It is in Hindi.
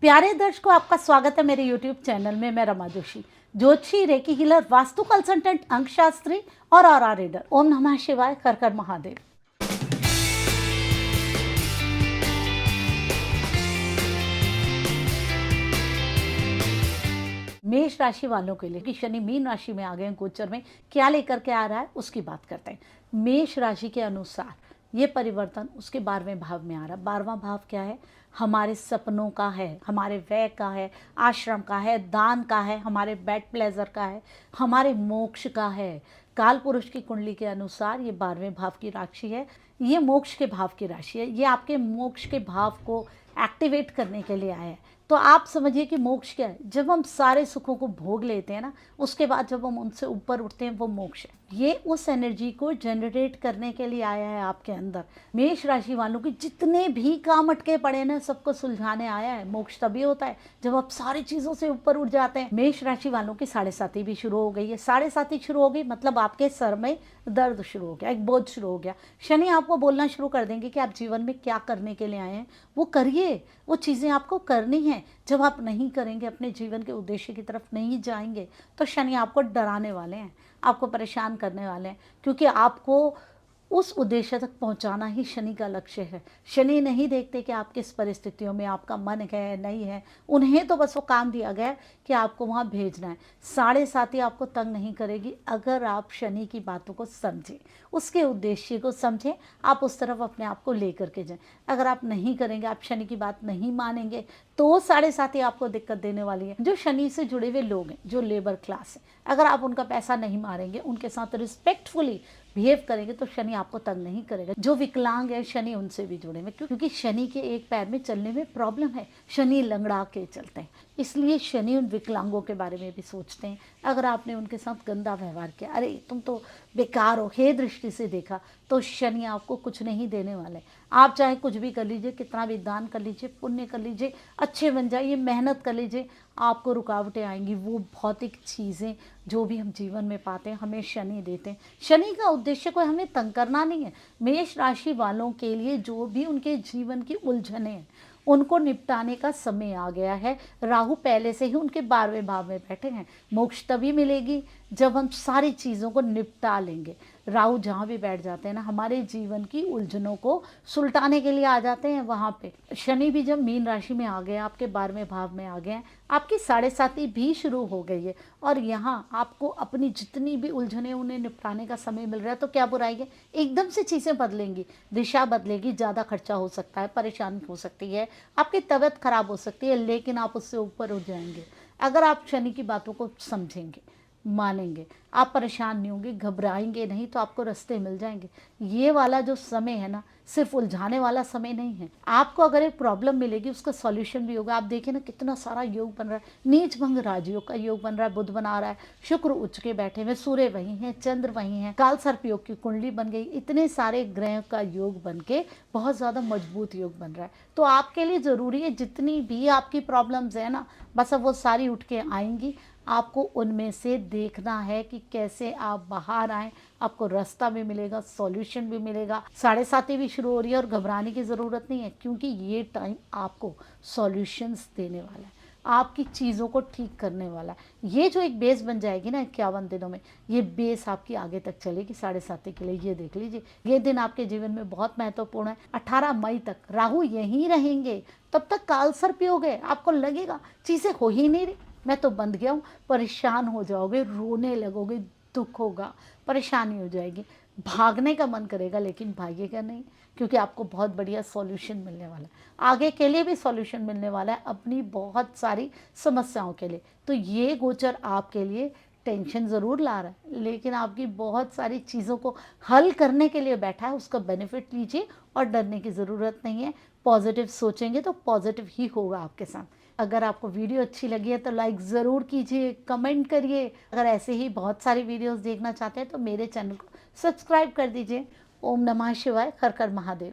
प्यारे दर्शकों, आपका स्वागत है मेरे YouTube चैनल में। मैं रमा जोशी, ज्योतिषी, रेकी हीलर, वास्तु कंसल्टेंट, अंक शास्त्री और ऑरा रीडर। ओम नमः शिवाय, कर कर महादेव। मेष राशि वालों के लिए कि शनि मीन राशि में आ गए हैं, गोचर में क्या लेकर के आ रहा है उसकी बात करते हैं। मेष राशि के अनुसार ये परिवर्तन उसके 12वें भाव में आ रहा है। 12वां भाव क्या है? हमारे सपनों का है, हमारे व्यय का है, आश्रम का है, दान का है, हमारे बेड प्लेजर का है, हमारे मोक्ष का है। काल पुरुष की कुंडली के अनुसार ये 12वें भाव की राशि है, ये मोक्ष के भाव की राशि है। ये आपके मोक्ष के भाव को एक्टिवेट करने के लिए आया है। तो आप समझिए कि मोक्ष क्या है? जब हम सारे सुखों को भोग लेते हैं ना, उसके बाद जब हम उनसे ऊपर उठते हैं, वो मोक्ष है। ये उस एनर्जी को जनरेट करने के लिए आया है आपके अंदर। मेष राशि वालों की जितने भी काम अटके पड़े ना, सबको सुलझाने आया है। मोक्ष तभी होता है जब आप सारी चीजों से ऊपर उठ जाते हैं। मेष राशि वालों की 7.5 भी शुरू हो गई है। 7.5 शुरू हो गई मतलब आपके सर में दर्द शुरू हो गया, एक बोझ शुरू हो गया। शनि आपको बोलना शुरू कर देंगे कि आप जीवन में क्या करने के लिए आए हैं, वो करिए। वो चीज़ें आपको करनी है। जब आप नहीं करेंगे, अपने जीवन के उद्देश्य की तरफ नहीं जाएंगे, तो शनि आपको डराने वाले हैं, आपको परेशान करने वाले हैं, क्योंकि आपको उस उद्देश्य तक पहुंचाना ही शनि का लक्ष्य है। शनि नहीं देखते कि आप किस परिस्थितियों में आपका मन है नहीं है। उन्हें तो बस वो काम दिया गया है कि आपको वहाँ भेजना है। 7.5 आपको तंग नहीं करेगी अगर आप शनि की बातों को समझें, उसके उद्देश्य को समझें, आप उस तरफ अपने आप को लेकर के जाएं। अगर आप नहीं करेंगे, आप शनि की बात नहीं मानेंगे, तो 7.5 आपको दिक्कत देने वाली है। जो शनि से जुड़े हुए लोग हैं, जो लेबर क्लास है, अगर आप उनका पैसा नहीं मारेंगे, उनके साथ रिस्पेक्टफुली बिहेव करेंगे, तो शनि आपको तंग नहीं करेगा। जो विकलांग है, शनि उनसे भी जुड़े हुए, क्योंकि शनि के एक पैर में चलने में प्रॉब्लम है। शनि लंगड़ा के चलते हैं, इसलिए शनि उन विकलांगों के बारे में भी सोचते हैं। अगर आपने उनके साथ गंदा व्यवहार किया, अरे तुम तो बेकार हो, हे दृष्टि से देखा, तो शनि आपको कुछ नहीं देने वाले। आप चाहे कुछ भी कर लीजिए, कितना भी दान कर लीजिए, पुण्य कर लीजिए, अच्छे बन जाइए, मेहनत कर लीजिए, आपको रुकावटें आएंगी। वो भौतिक चीज़ें जो भी हम जीवन में पाते हैं, हमें शनि देते हैं। शनि का उद्देश्य कोई हमें तंग करना नहीं है। मेष राशि वालों के लिए जो भी उनके जीवन की उलझनें हैं, उनको निपटाने का समय आ गया है। राहु पहले से ही उनके 12वें भाव में बैठे हैं। मोक्ष तभी मिलेगी जब हम सारी चीज़ों को निपटा लेंगे। राहु जहाँ भी बैठ जाते हैं ना, हमारे जीवन की उलझनों को सुलटाने के लिए आ जाते हैं वहाँ पे। शनि भी जब मीन राशि में आ गए, आपके 12वें भाव में आ गए हैं, आपकी 7.5 भी शुरू हो गई है, और यहाँ आपको अपनी जितनी भी उलझने उन्हें निपटाने का समय मिल रहा है। तो क्या बुराई है? एकदम से चीज़ें बदलेंगी, दिशा बदलेगी, ज़्यादा खर्चा हो सकता है, परेशानी हो सकती है, आपकी तबीयत खराब हो सकती है, लेकिन आप उससे ऊपर उठ जाएंगे अगर आप शनि की बातों को समझेंगे, मानेंगे। आप परेशान नहीं होंगे, घबराएंगे नहीं, तो आपको रास्ते मिल जाएंगे। ये वाला जो समय है ना, सिर्फ उलझाने वाला समय नहीं है। आपको अगर एक प्रॉब्लम मिलेगी, उसका सॉल्यूशन भी होगा। आप देखिए ना, कितना सारा योग बन रहा है। नीच भंग राजयोग का योग बन रहा है, बुध बना रहा है, शुक्र उच्च के बैठे हुए, सूर्य वहीं है, चंद्र वहीं है, काल सर्प योग की कुंडली बन गई। इतने सारे ग्रह का योग बन के बहुत ज़्यादा मजबूत योग बन रहा है। तो आपके लिए ज़रूरी है, जितनी भी आपकी प्रॉब्लम्स है ना, बस अब वो सारी उठ के आएंगी। आपको उनमें से देखना है कि कैसे आप बाहर आएँ। आपको रास्ता भी मिलेगा, सॉल्यूशन भी मिलेगा। 7.5 भी शुरू हो रही है, और घबराने की ज़रूरत नहीं है, क्योंकि ये टाइम आपको सॉल्यूशंस देने वाला है, आपकी चीज़ों को ठीक करने वाला है। ये जो एक बेस बन जाएगी ना 51 दिनों में, ये बेस आपकी आगे तक चलेगी 7.5 के लिए। ये देख लीजिए, ये दिन आपके जीवन में बहुत महत्वपूर्ण है। 18 मई तक राहु यहीं रहेंगे, तब तक काल सर्प योग है। आपको लगेगा चीज़ें हो ही नहीं रही, मैं तो बंध गया हूँ, परेशान हो जाओगे, रोने लगोगे, दुख होगा, परेशानी हो जाएगी, भागने का मन करेगा, लेकिन भागेगा नहीं, क्योंकि आपको बहुत बढ़िया सॉल्यूशन मिलने वाला है। आगे के लिए भी सॉल्यूशन मिलने वाला है, अपनी बहुत सारी समस्याओं के लिए। तो ये गोचर आपके लिए टेंशन ज़रूर ला रहा है, लेकिन आपकी बहुत सारी चीज़ों को हल करने के लिए बैठा है। उसका बेनिफिट लीजिए, और डरने की ज़रूरत नहीं है। पॉजिटिव सोचेंगे तो पॉजिटिव ही होगा आपके साथ। अगर आपको वीडियो अच्छी लगी है तो लाइक ज़रूर कीजिए, कमेंट करिए। अगर ऐसे ही बहुत सारी वीडियोस देखना चाहते हैं तो मेरे चैनल को सब्सक्राइब कर दीजिए। ओम नमः शिवाय, हर हर महादेव।